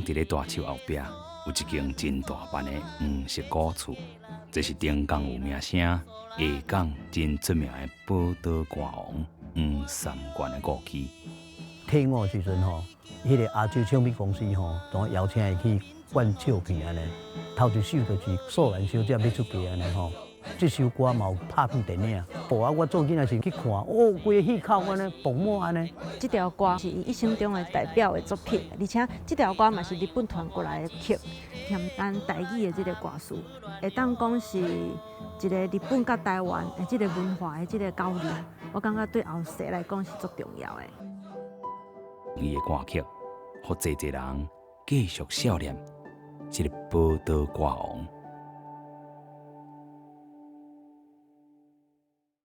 伫咧大树后壁有一间真大班的黄色古厝，这是顶港有名声、下港真出名的宝岛歌王黄三元的故居。退伍的时阵吼，迄个亚洲唱片公司吼，总邀请伊去灌唱片安尼。头一首就是《素兰小姐要出嫁》安尼吼。这首歌嘛有拍片电影，我做囡仔时去看，规个戏口安尼爆满安尼。这条歌是伊一生中的代表的作品，而且这条歌嘛是日本传过来的曲，嫌咱台语的这个歌词，会当讲是一个日本甲台湾的这个文化的这个交流，我感觉对后世来讲是足重要的。伊的歌曲，互济人继续想念这个宝岛歌王。